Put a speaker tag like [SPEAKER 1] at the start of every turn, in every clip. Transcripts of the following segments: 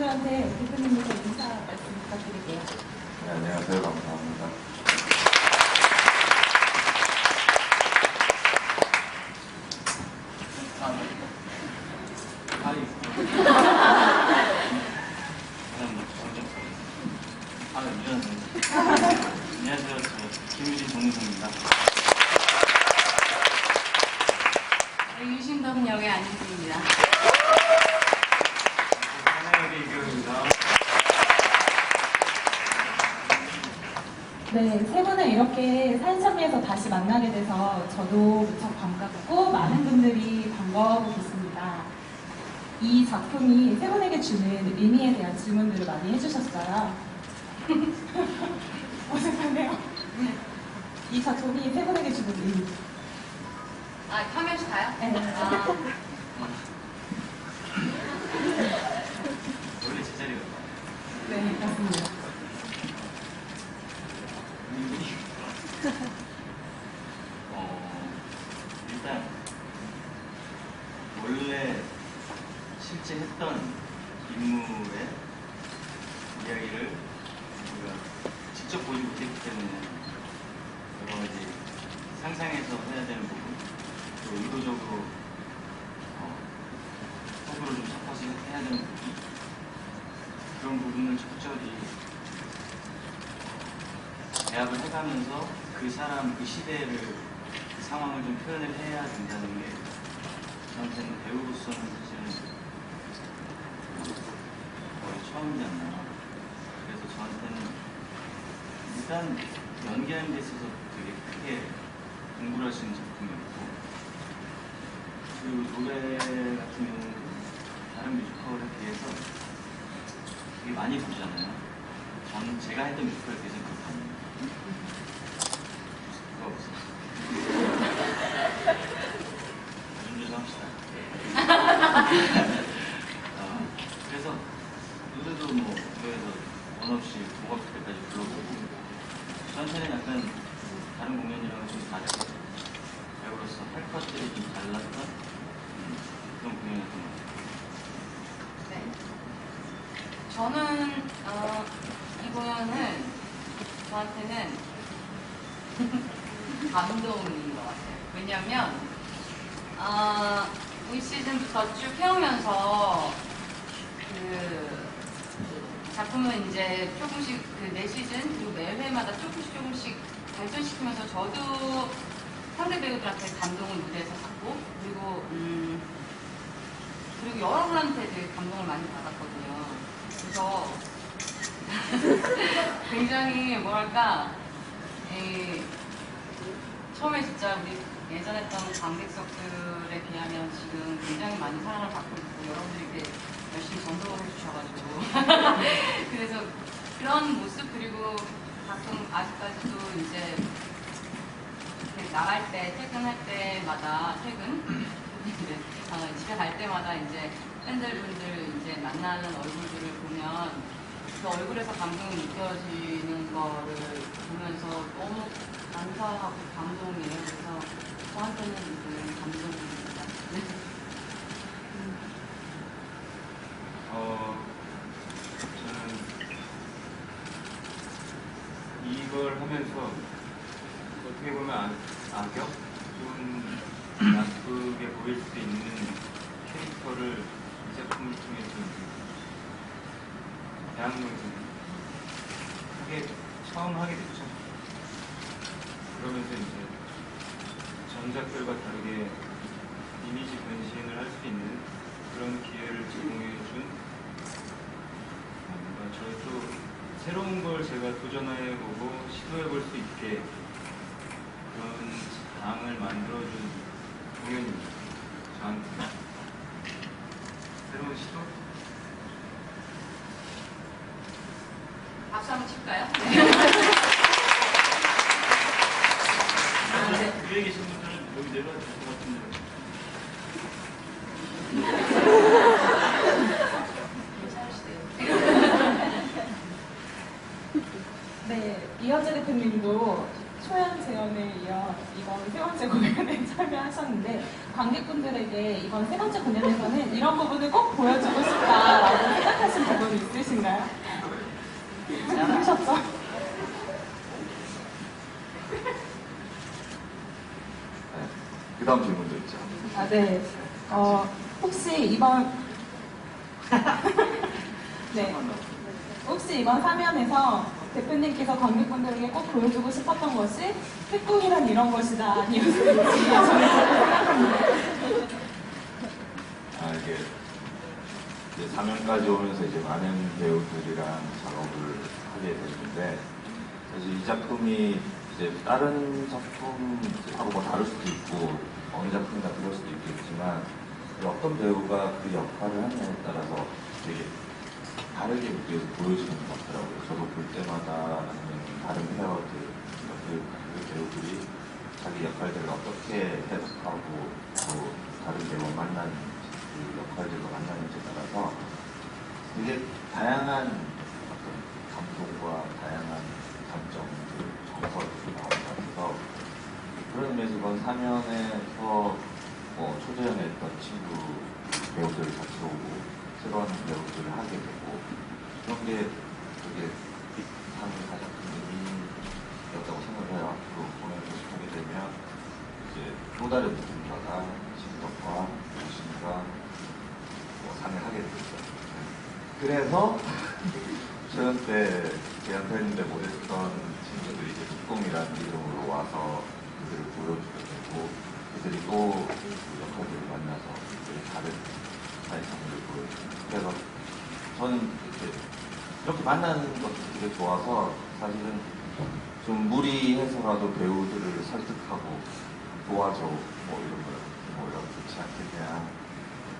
[SPEAKER 1] 분들한테 대표님께서 인사 말씀 부탁드릴게요.
[SPEAKER 2] 네, 안녕하세요. 감사합니다.
[SPEAKER 3] 안녕하세요. 저 김유진 정민성입니다.
[SPEAKER 4] 유신동 역의 안윤주입니다.
[SPEAKER 3] 하나역의 이경입니다.
[SPEAKER 1] 네, 세 분을 이렇게 산선미에서 다시 만나게 돼서 저도 무척 반갑고 많은 분들이 반가워하고 계십니다. 이 작품이 세 분에게 주는 의미에 대한 질문들을 많이 해주셨어요. 어색하네요. 이 작품이 세 분에게 주는 의미.
[SPEAKER 4] 아, 화면씩 가요?
[SPEAKER 1] 네.
[SPEAKER 3] 원래 제 자리가
[SPEAKER 1] 네, 맞습니다.
[SPEAKER 3] 일단 원래 실제 했던 인물의 이야기를 우리가 직접 보지 못했기 때문에 여러 가지 상상해서 해야 되는 부분, 또 의도적으로 속으로 좀 섞어서 해야 되는 부분, 그런 부분을 적절히 대합을 해가면서 그 사람, 그 시대를, 그 상황을 좀 표현을 해야 된다는 게 저한테는 배우로서는 사실은 거의 처음이지 않나. 그래서 저한테는 일단 연기하는 데 있어서 되게 크게 공부를 할 수 있는 작품이었고, 그리고 노래 같은 경우는 다른 뮤지컬에 비해서 되게 많이 부르잖아요. 저는 제가 했던 뮤지컬에 비해서 그렇게 아니에요. 그거 없어요. 좀 합시다. 그래서 노래도 뭐 노래에서 원 없이 목 아플 때까지 불러보고, 저한테는 약간 다른 공연이랑은 좀 다르게 배우로서 할 것들이 좀 달랐던 그런 공연이었던 것 같아요.
[SPEAKER 4] 네. 저는 이 공연은 저한테는 감동인 것 같아요. 왜냐하면 이 시즌부터 쭉 해오면서 그 작품은 이제 조금씩 그 매 시즌 그리고 매 회마다 조금씩 발전시키면서 저도 상대 배우들한테 감동을 무대에서 받고, 그리고 여러분한테 되게 감동을 많이 받았거든요. 그래서 굉장히 뭐랄까, 처음에 진짜 우리 예전 했던 관객석들에 비하면 지금 굉장히 많이 사랑을 받고 있고, 여러분들이 이렇게 열심히 전도를 해주셔가지고 그래서 그런 모습, 그리고 가끔 아직까지도 이제 이렇게 나갈 때, 퇴근할 때마다 집에 갈 때마다 이제 팬들분들 이제 만나는 얼굴들을 보면 그 얼굴에서 감동이 느껴지는 거를 보면서 너무 감사하고 감동이에요. 그래서 저한테는 그 감동입니다.
[SPEAKER 2] 저는 이걸 하면서 어떻게 보면 악역? 좀 나쁘게 보일 수 있는 캐릭터를 이 작품을 통해서 대한민국에서 크게 처음 하게 됐죠. 그러면서 이제 전작들과 다르게 이미지 변신을 할 수 있는 그런 기회를 제공해준, 뭔가 저도 새로운 걸 제가 도전해보고 시도해볼 수 있게 그런 장을 만들어준 공연입니다. 저한테 새로운 시도?
[SPEAKER 4] 박수 한번 칠까요?
[SPEAKER 3] 위에 계신 분들은 여기 내려와도 될 것 같은데.
[SPEAKER 1] 네, 이현재 대표님도 초연 재연에 이어 이번 세 번째 공연에 참여하셨는데 관객분들에게 이번 세 번째 공연에서는 이런 부분을 꼭 보여주고 싶다라고 생각하신 부분이 있으신가요? 하셨죠?
[SPEAKER 5] 그 다음 질문도 있죠.
[SPEAKER 1] 아, 네. 혹시 이번 네. 혹시 이번 사면에서 대표님께서 관객분들에게 꼭 보여주고 싶었던 것이 특공이란 이런 것이다 아니었을지 저는 그렇게 생각합니다.
[SPEAKER 5] 이게 이제 3년까지 오면서 이제 많은 배우들이랑 작업을 하게 됐는데 사실 이 작품이 이제 다른 작품하고 뭐 다를 수도 있고 어느 작품이나 그럴 수도 있겠지만 어떤 배우가 그 역할을 하느냐에 따라서 되게 다르게 무대에서 보여지는 것 같더라고요. 저도 볼 때마다 다른 페어들, 그 배우들이 자기 역할들을 어떻게 해석하고 또 다른 배우와 만나는 그 역할들과 만나는지에 따라서 되게 다양한 어떤 감동과 다양한 감정들, 정서들이 나오는 것 같아서 그런 의미에서 이번 사면에서 초대연에 있던 친구 배우들을 같이 오고 새로운 배우들을 하게 되고 그런 게 되게 상이 가장 큰 의미였다고 생각을 해요. 앞으로 공연을 계속하게 되면 이제 또 다른 누군가가 신덕과 무신과 상을 하게 되겠죠. 그래서 초연 때 대한팬인데 못했던 친구들이 이제 특공이라는 이름으로 와서 그들을 보여주게 되고 그들이 또 그 역할들을 만나서 다른 사회상을 보여주고 그래서 저는 이렇게 만나는 것도 되게 좋아서 사실은 좀 무리해서라도 배우들을 설득하고 도와줘 이런 걸 이러면 좋지 않겠냐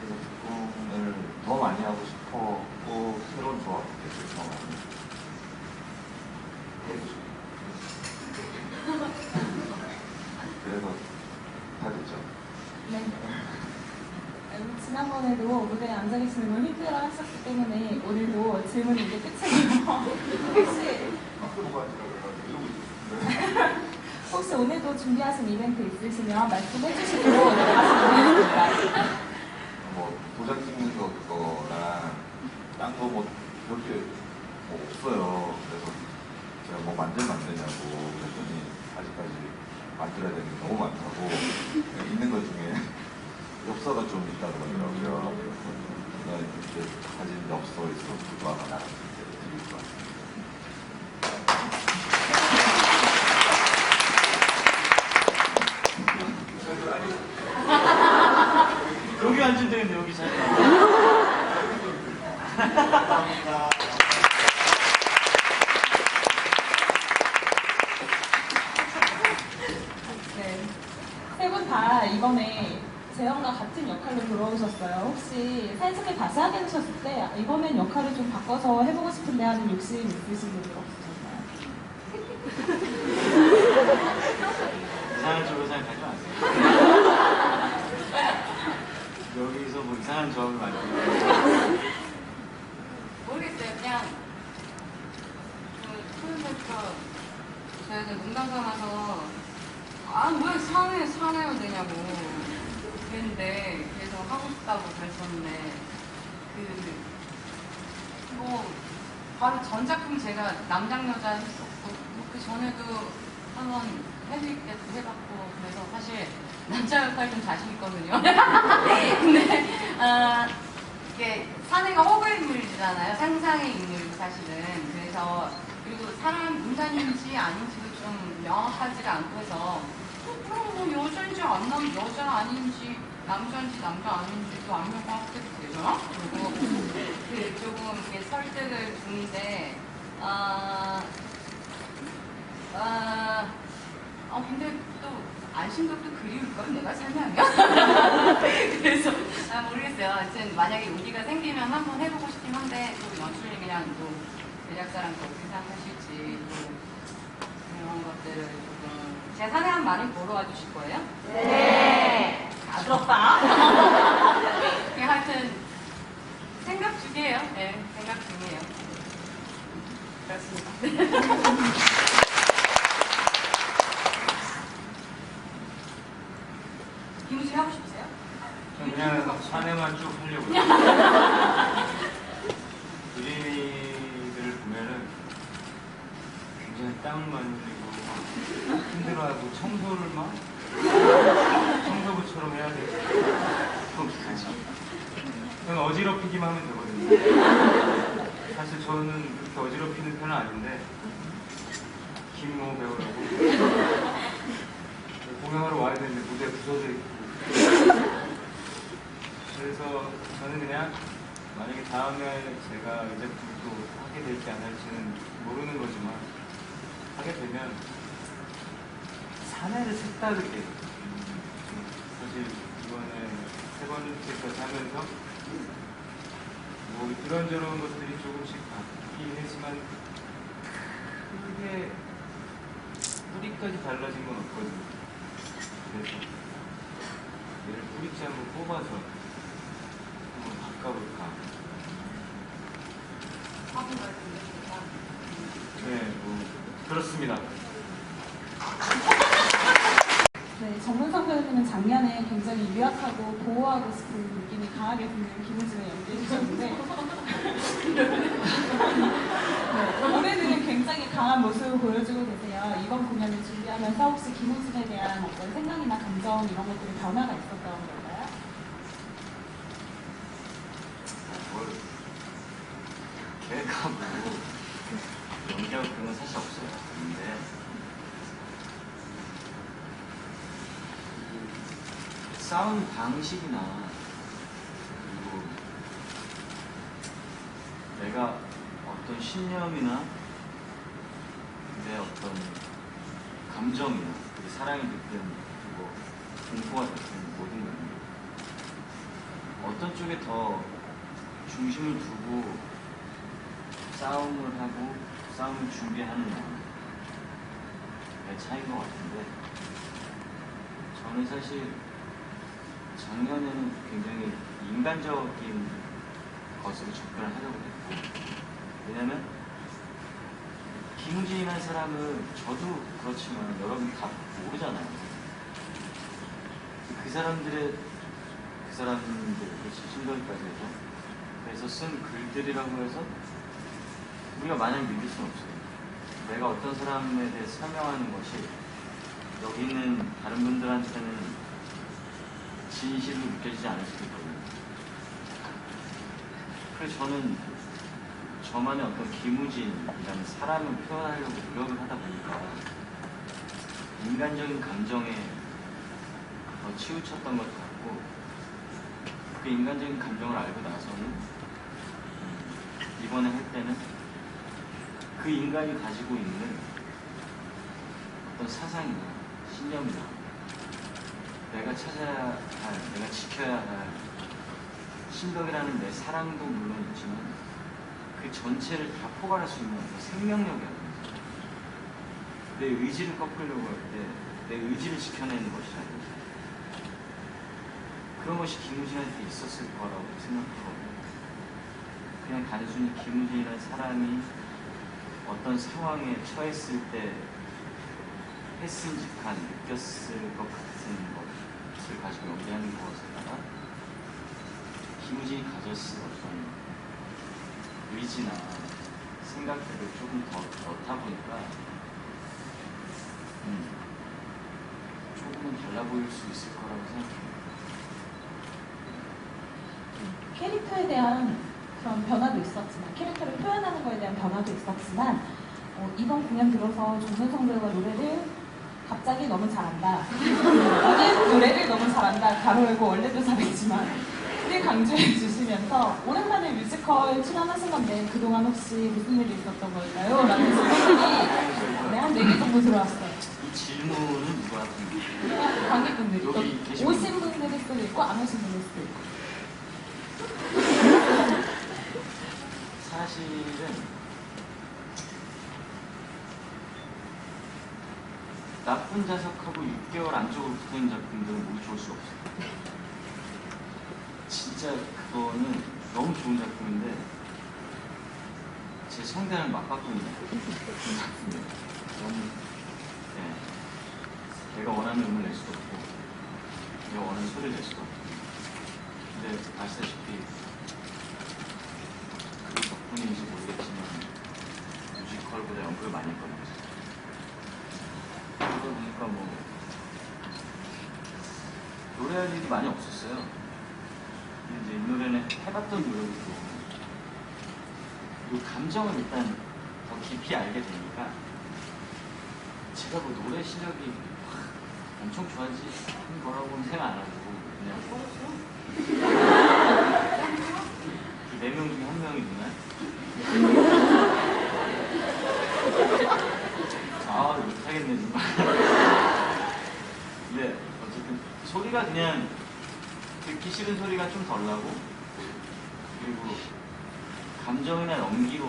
[SPEAKER 5] 그래서 특공을 더 많이 하고 싶었고 새로운 조합들을 더 많이 해주고 싶어요. 그래서 다 됐죠.
[SPEAKER 1] 네. 지난번에도 무대에 앉아 계시는 걸 힘들어 하셨기 때문에 오늘도 질문이 이제 끝이에요. 혹시 오늘도 준비하신 이벤트 있으시면 말씀해 주시고 다시 보내드릴까요?
[SPEAKER 5] 도장 찍는 거랑 딴 거 그렇게 없어요. 그래서 제가 만들면 안 되냐고 그랬더니 아직까지 만들어야 되는 게 너무 많다고 있는 것 중에 엽서가 좀 있다고 그러더라고요. 그래서 이제 가진 엽서에 있어서 그거 하나 드릴 것 같아요.
[SPEAKER 3] 여기 앉으면 되겠네, 여기 잘. 감사합니다.
[SPEAKER 1] 네. 세 분 다 이번에 재현과 같은 역할로 돌아오셨어요. 혹시 사회성에 다시 하게 되셨을 때 이번엔 역할을 좀 바꿔서 해보고 싶은데 하는 욕심 있으신 분들 없으셨나요?
[SPEAKER 3] 이상한 쪽으로 생각하지 마세요. 여기서 뭐 이상한 조합을 만들고.
[SPEAKER 4] 모르겠어요. 그냥 초연부터 저희가 농담 삼아서 왜 사내요 되냐고 그랬는데 그래서 하고 싶다고 그랬었는데 바로 전 작품 제가 남장 여자 했었고 그 전에도 한번 해봤고 그래서 사실 남자 역할 좀 자신 있거든요. 근데 이게 사내가 허브 인물이잖아요. 상상의 인물 사실은. 그래서 그리고 사람 인간인지 아닌지도 좀 명확하지가 않고 해서 그럼 여자인지 여자 아닌지 남자인지 남자 아닌지도 안 명확하게 되잖아. 그리고 조금 이렇게 설득을 중인데 근데 또 안심도 그리울걸 내가 설명하면. 그래서 모르겠어요. 하여튼 만약에 용기가 생기면 한번 해보고 싶긴 한데 또 연출님이랑 또 제작사랑 또 어떻게 생각하실지 또 그런 것들을 조금 제 사내 한 많이 보러 와주실 거예요? 네. 다 들었다. 하여튼 생각 중이에요. 네, 생각 중이에요. 그렇습니다. 김우진 하고 싶으세요?
[SPEAKER 2] 전 그냥 산에만 쭉 하려고요. 그림이들을 보면은 굉장히 땀을 많이 흘리고 힘들어하고 청소를 막 청소부처럼 해야 돼요. 저는 어지럽히기만 하면 되거든요. 사실 저는 그렇게 어지럽히는 편은 아닌데 김모 배우라고 공연하러 와야 되는데 무대에 부서져 있고 그래서 저는 그냥 만약에 다음에 제가 이제 또 하게 될지 안 할지는 모르는 거지만 하게 되면 사내를 색다르게 사실 이번에 세 번째까지 하면서 뭐 이런저런 것들이 조금씩 바뀌긴 했지만 크게 뿌리까지 달라진 건 없거든요. 그래서 얘를 뿌리째 한번 뽑아서 한번 바꿔볼까.
[SPEAKER 4] 화분 말씀인데 좋다.
[SPEAKER 2] 네, 뭐 그렇습니다.
[SPEAKER 1] 네, 정문성 배우님은 작년에 굉장히 유약하고 보호하고 싶은 느낌이 강하게 드는 김우진을 연기해 주셨는데 네, 올해는 굉장히 강한 모습을 보여주고 계세요. 이번 공연을 준비하면서 혹시 김우진에 대한 어떤 생각이나 감정 이런 것들이 변화가 있었던 걸까요?
[SPEAKER 3] 뭘 계획하고 연기하고 그런 건 사실 없어요. 근데 싸움 방식이나 그리고 내가 어떤 신념이나 내 어떤 감정이나 그리고 사랑이 됐든 그리고 공포가 됐든 모든 건 어떤 쪽에 더 중심을 두고 싸움을 하고 싸움을 준비하느냐의 차이인 것 같은데 저는 사실 작년에는 굉장히 인간적인 것으로 접근을 하려고 했고 왜냐면 김우진이라는 사람은 저도 그렇지만 여러분이 다 모르잖아요. 그 사람들 그렇지 신도기까지 해서 그래서 쓴 글들이라고 해서 우리가 마냥 믿을 수는 없어요. 내가 어떤 사람에 대해 설명하는 것이 여기 있는 다른 분들한테는 진실로 느껴지지 않을 수도 있거든요. 그래서 저는 저만의 어떤 김우진이라는 사람을 표현하려고 노력을 하다 보니까 인간적인 감정에 더 치우쳤던 것 같고 그 인간적인 감정을 알고 나서는 이번에 할 때는 그 인간이 가지고 있는 어떤 사상이나 신념이나 내가 찾아야 할, 내가 지켜야 할 신덕이라는 내 사랑도 물론 있지만 그 전체를 다 포괄할 수 있는 어떤 생명력이 아닙니다. 내 의지를 꺾으려고 할 때 내 의지를 지켜내는 것이라든지 그런 것이 김우진한테 있었을 거라고 생각하거든요. 그냥 단순히 김우진이라는 사람이 어떤 상황에 처했을 때 했음직한 느꼈을 것 같은 것을 가지고 연기하는 것보다 김우진이 가졌을 어떤 의지나 생각들을 조금 더 넣다 보니까 조금은 달라 보일 수 있을 거라고 생각합니다.
[SPEAKER 1] 캐릭터에 대한 그런 변화도 있었지만 캐릭터를 표현하는 거에 대한 변화도 있었지만 이번 공연 들어서 정문성 배우가 노래를 갑자기 너무 잘한다. 오늘 노래를 너무 잘한다. 가로 열고 원래도 잘했지만 크게 강조해 주시면서 오랜만에 뮤지컬 출연하신 건데 그동안 혹시 무슨 일이 있었던 걸까요? 라는 질문이 한 4개 정도 들어왔어요.
[SPEAKER 3] 이 질문은 누가 하는 거예요?
[SPEAKER 1] 관객분들이
[SPEAKER 3] 여기 계신
[SPEAKER 1] 오신 분들일 수도 있고 안 오신 분일 수도 있고
[SPEAKER 3] 사실은 나쁜 자석하고 6개월 안쪽으로 붙어있는 작품들은 보기 좋을 수가 없어요. 진짜 그거는 너무 좋은 작품인데 제 성대랑 맞바꾸는 작품이에요. 너무 내가 원하는 음을 낼 수도 없고 내가 원하는 소리를 냈어. 근데 아시다시피 그 덕분인지 모르겠지만 뮤지컬보다 연극을 많이 했거든요. 그러다 보니까 뭐 노래할 일이 많이 없었어요. 근데 이제 이 노래는 해봤던 노래고 이 감정을 일단 더 깊이 알게 되니까 제가 뭐 노래 실력이 엄청 좋아지는 거라고는 생각 안 하고 그냥 그 4명 중에 1명이 누나? 아 못하겠네 정말. 근데 어쨌든 소리가 그냥 듣기 싫은 소리가 좀 덜 나고 그리고 감정이나 연기로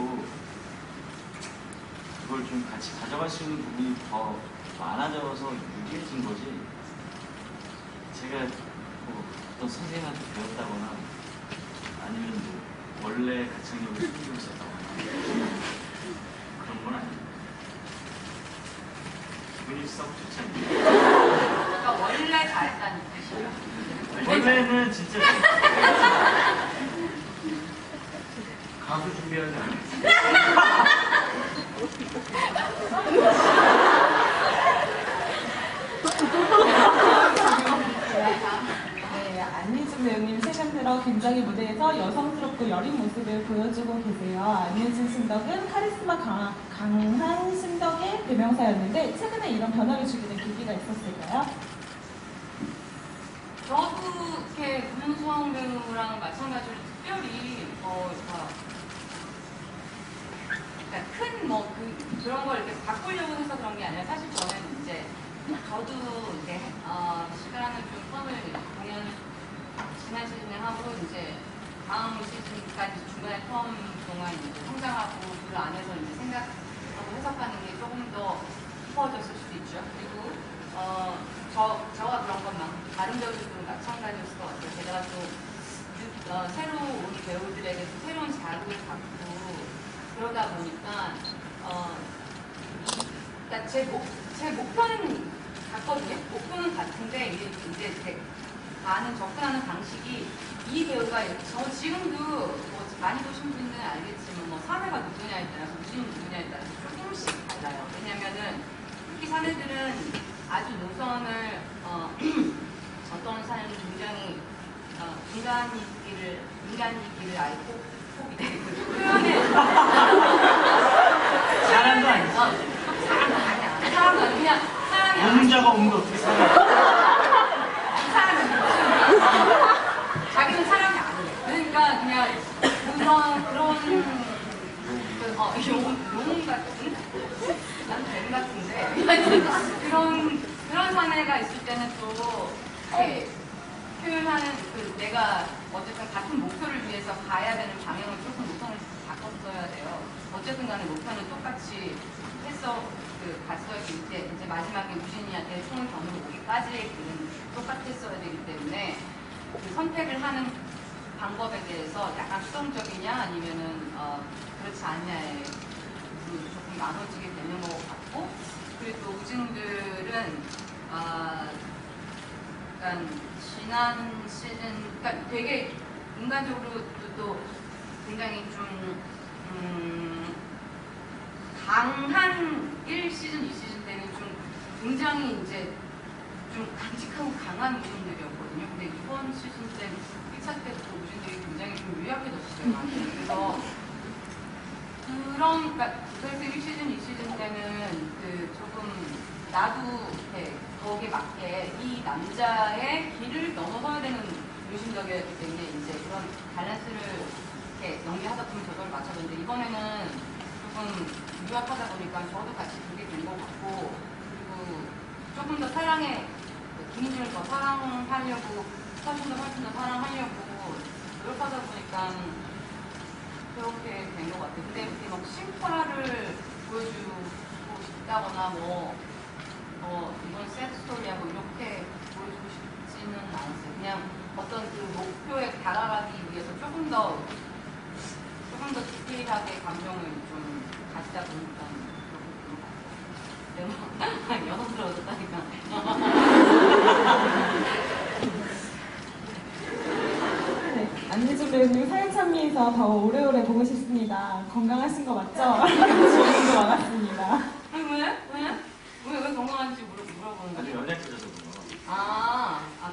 [SPEAKER 3] 그걸 좀 같이 가져갈 수 있는 부분이 더 많아져서 유리해진 거지. 제가 뭐 어떤 선생님한테 배웠다거나 아니면 뭐 원래 가창력을 숨기고 있었다거나 그런 건 아니에요. 기분이 썩 좋지 않네요.
[SPEAKER 4] 그러니까 원래 잘했다는 뜻이에요.
[SPEAKER 3] 원래는 진짜 가수 준비하지 않았어요.
[SPEAKER 1] 네, 안유진 배우님 최근 들어 굉장히 무대에서 여성스럽고 여린 모습을 보여주고 계세요. 안유진 신덕은 카리스마 강한 신덕의 대명사였는데 최근에 이런 변화를 주게 된 계기가 있었을까요?
[SPEAKER 4] 저도 이렇게 문수영 배우랑 마찬가지로 특별히 그러니까 큰 그런 걸 이렇게 바꾸려고 해서 그런 게 아니라 사실 저는 이제 저도 이제 시간을 좀 텀을 공연 지난 시즌에 하고 이제 다음 시즌까지 중간에 텀 동안 이제 성장하고 그 안에서 이제 생각하고 해석하는 게 조금 더 깊어졌을 수도 있죠. 그리고 저와 그런 것만 다른 배우들도 마찬가지였을 것 같아요. 제가 또 새로 온 배우들에게 또 새로운 자극을 받고 그러다 보니까 그러니까 제 목표는 같거든요. 목표는 같은데 이제 가는 접근하는 방식이 이 배우가 지금도 뭐 많이 보신 분들은 알겠지만 뭐 사내가 누구냐에 따라서 무슨 누구냐에 따라서 조금씩 달라요. 왜냐면은 특히 사내들은 아주 노선을 어떤 사람이 굉장히 인간이기를 알고 표현에
[SPEAKER 3] 사람도 아니지.
[SPEAKER 4] 사람도 아니야. 사람도 아니야. 그냥 사람이 아니야.
[SPEAKER 3] 문자가 오면 어떻게 살아?
[SPEAKER 4] 자기는 사람이 아니래. 그러니까 그냥 용 같은? 난 뱀 같은데. 그런 사내가 있을 때는 또 이렇게 표현하는 내가 어쨌든 같은 목표를 위해서 가야 되는 방향을 조금 노선을 바꿨어야 돼요. 어쨌든 간에 목표는 똑같이 갔어야 되기 때문에 이제 마지막에 유진이한테 총을 겨누고 오기까지의 길은 똑같았어야 되기 때문에 그 선택을 하는 방법에 대해서 약간 수동적이냐 아니면은 그렇지 않냐에 조금 나눠지게 되는 것 같고 그리고 우진들은 약간 지난 시즌 그러니까 되게 인간적으로 또 굉장히 좀 강한 1시즌, 2시즌 때는 좀 굉장히 이제 좀 강직하고 강한 우진들이었거든요. 근데 이번 시즌 때 1차 때부터 우진들이 굉장히 좀 유약해졌어요. 그래서 그래서 1시즌, 2시즌 때는 조금 나도 거기에 맞게 이 남자의 길을 넘어서야 되는 유심적이었기 때문에 이제 그런 밸런스를 이렇게 연기하다 보면 저절로 맞춰졌는데 이번에는 조금 유학하다 보니까 저도 같이 그게 된 것 같고 그리고 조금 더 김희준을 더 사랑하려고 훨씬 더 사랑하려고 노력하다 보니까 그렇게 된 것 같아요. 근데 이렇게 막 심플화를 보여주고 싶다거나 이번 새드 스토리하고 이렇게 보여주고 싶지는 않았어요. 그냥 어떤 그 목표에 다가가기 위해서 조금 더 디테일하게 감정을 좀 가지다 보니까 그렇게 여성스러워졌다니까.
[SPEAKER 1] 여러분 사연 참여해서 더 오래오래 보고 싶습니다. 건강하신 거 맞죠? 질문도 많았습니다.
[SPEAKER 4] 왜 건강한지 물어보는
[SPEAKER 3] 아주
[SPEAKER 4] 거죠?
[SPEAKER 3] 연약해져서 그런 거.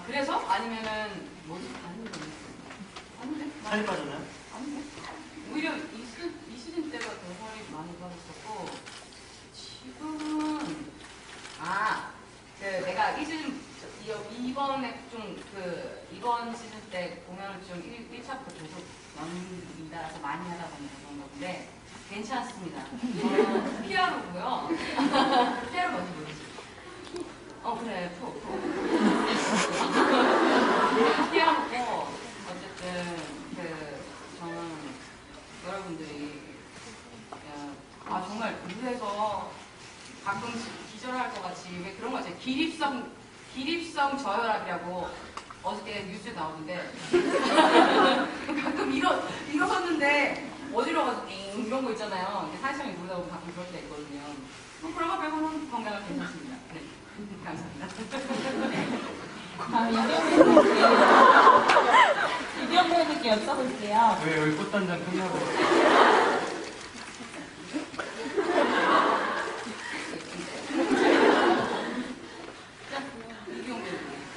[SPEAKER 4] 그래서? 아니면은, 뭐지? 아닌데?
[SPEAKER 3] 살이 빠졌나요?
[SPEAKER 4] 아닌데? 오히려 이 시즌 때가 더 살이 많이 빠졌었고, 지금은, 내가 이 시즌, 이번에 이번 시즌 때 공연을 좀 1차부터 계속 연달아서 많이 하다 보니까 그런 건데, 괜찮습니다. 피아노고요. 피아노 뭔지 모르지? 그래, 피아노고, 어쨌든, 저는 여러분들이, 정말 무대에서 가끔 기절할 것 같이, 왜 그런 거 같아요. 기립성 저혈압이라고 어저께 뉴스에 나오는데, 가끔 일어섰는데, 어지러워가지고 띵 이런 거 있잖아요. 사회성이 모르다 보면 가끔 그럴 때 있거든요. 그런 거 빼고는 건강은 괜찮습니다. 네. 감사합니다.
[SPEAKER 1] 이병 배우님께 여쭤볼게요.
[SPEAKER 2] 왜 여기 꽃단장 끝나고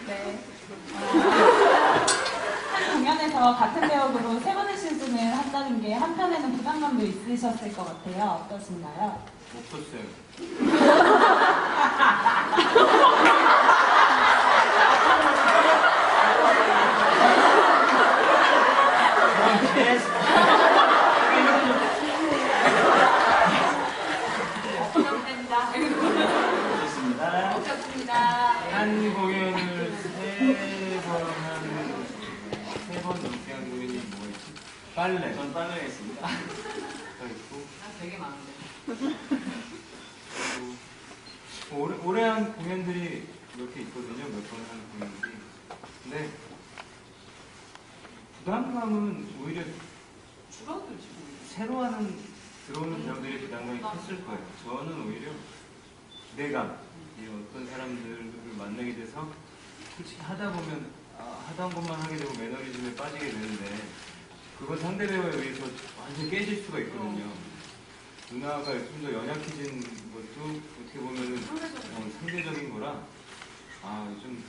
[SPEAKER 1] 네. 한 공연에서 같은 배역으로 세 번의 시즌을 한다는 게 한편에는 부담감도 있으셨을 것 같아요. 어떠신가요?
[SPEAKER 2] 없었어요.
[SPEAKER 4] 감사합니다.
[SPEAKER 3] 좋습니다.
[SPEAKER 4] 좋습니다.
[SPEAKER 2] 한 공연을 세 번 넘게 한 공연이 뭐가 있지? 빨래
[SPEAKER 3] 전 빨래 했습니다.
[SPEAKER 2] 가 있고
[SPEAKER 4] 되게 많은데.
[SPEAKER 2] 그리고 올해 한 공연들이 몇 개 있거든요. 몇 번 한 공연들이. 근데 부담감은 오히려
[SPEAKER 4] 줄어들지.
[SPEAKER 2] 새로 하는 들어오는 배우들의 부담감이 컸을 거예요. 저는 오히려 기대감, 이 어떤 사람들을 만나게 돼서 솔직히 하다 보면 하던 것만 하게 되고 매너리즘에 빠지게 되는데 그건 상대 배우에 의해서 완전 깨질 수가 있거든요. 누나가 좀 더 연약해진 것도 어떻게 보면은 상대적인 거라 좀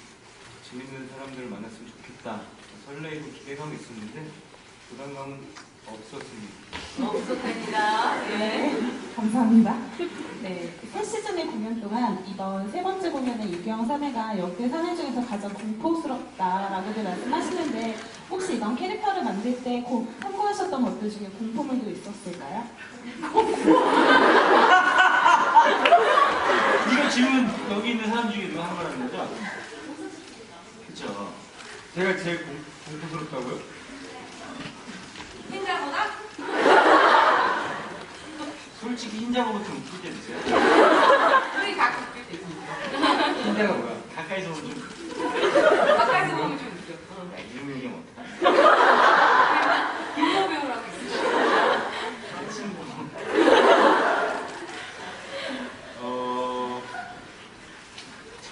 [SPEAKER 2] 재밌는 사람들을 만났으면 좋겠다. 설레이고 기대감이 있었는데 부담감은 없었습니다.
[SPEAKER 4] 없었답니다. 네.
[SPEAKER 1] 감사합니다. 네, 새 시즌의 공연 동안 이번 세 번째 공연의 유경 3회가 역대 3회 중에서 가장 공포스럽다라고들 말씀하시는데 혹시 이번 캐릭터를 만들 때 참고하셨던 것들 중에 공포물도 있었을까요?
[SPEAKER 3] 이거 질문 여기 있는 사람 중에 누가 한 거라는 거죠? 그쵸.
[SPEAKER 2] 제가 제일 공포스럽다고요?
[SPEAKER 4] 흰자보다?
[SPEAKER 3] 솔직히 흰자보고 좀 웃길 때 있어요?
[SPEAKER 4] 우리 가끔 웃길 때 있습니다.
[SPEAKER 2] 흰자가 뭐야?
[SPEAKER 3] 가까이서 보면 좀
[SPEAKER 4] 가까이서 보면 좀 웃겨.
[SPEAKER 3] 야, 이름 얘기하면 어떡하냐?
[SPEAKER 4] 김모 배우라고 있어요.
[SPEAKER 3] 친구.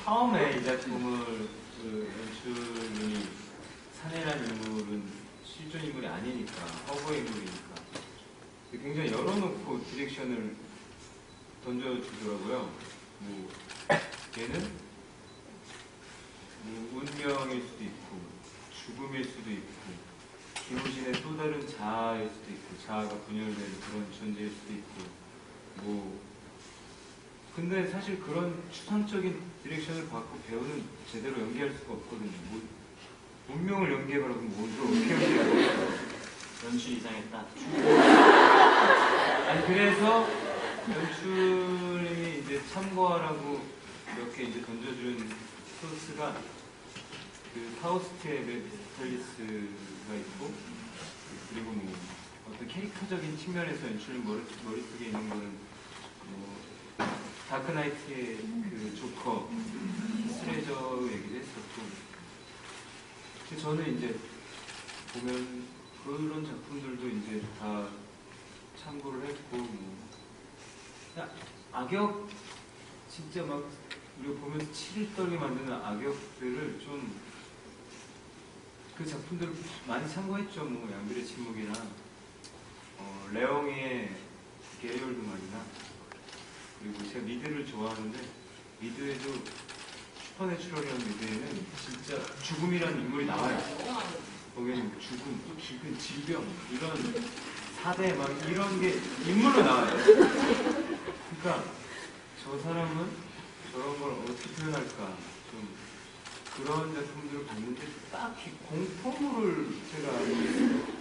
[SPEAKER 2] 처음에 이 작품을 연출분이 사내란 인물은 실존 인물이 아니니까 허브 인물이니까 굉장히 열어놓고 디렉션을 던져주더라고요. 얘는 운명일 수도 있고 죽음일 수도 있고 김우진의 또 다른 자아일 수도 있고 자아가 분열된 그런 존재일 수도 있고 근데 사실 그런 추상적인 디렉션을 받고 배우는 제대로 연기할 수가 없거든요. 운명을 연기해봐라고 뭐를 어떻게 연기해요?
[SPEAKER 3] 연출 이상했다.
[SPEAKER 2] 아니 그래서 연출이 이제 참고하라고 몇 개 이제 던져준 소스가 그 파우스트의 메피스텔리스가 있고 그리고 어떤 캐릭터적인 측면에서 연출 머릿속에 있는 거는 다크나이트의 그 조커 히스레저 얘기도 했었고 저는 이제 보면 그런 작품들도 이제 다 참고를 했고 악역 진짜 막 우리가 보면서 치를 떨게 만드는 악역들을 좀 그 작품들을 많이 참고했죠. 뭐 양들의 침묵이나 레옹의 게리 올드만이나 그리고 제가 미드를 좋아하는데 미드에도 슈퍼내추럴이라는 미드에는 진짜 죽음이라는 인물이 나와요. 거기는 뭐 죽음, 질병 이런 사대 막 이런 게 인물로 나와요. 그러니까 저 사람은 저런 걸 어떻게 표현할까 좀 그런 작품들을 봤는데 딱히 공포물을 제가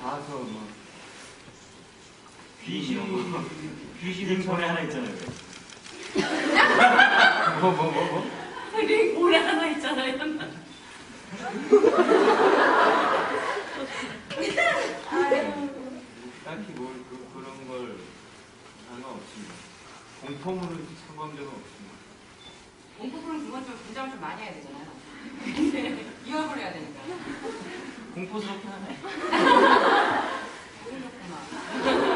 [SPEAKER 2] 봐서 막 귀신을
[SPEAKER 3] 링폰에 하나 있잖아요.
[SPEAKER 2] 뭐?
[SPEAKER 4] 오래 하나 있잖아요.
[SPEAKER 2] 딱히 그런 걸 상관없습니다. 공포물을 사고한 적은 없습니다.
[SPEAKER 4] 공포물은 기본적으로 분장을 좀 많이 해야 되잖아요. 이업을 해야 되니까.
[SPEAKER 3] 공포스럽긴 하네.
[SPEAKER 4] 그렇구나.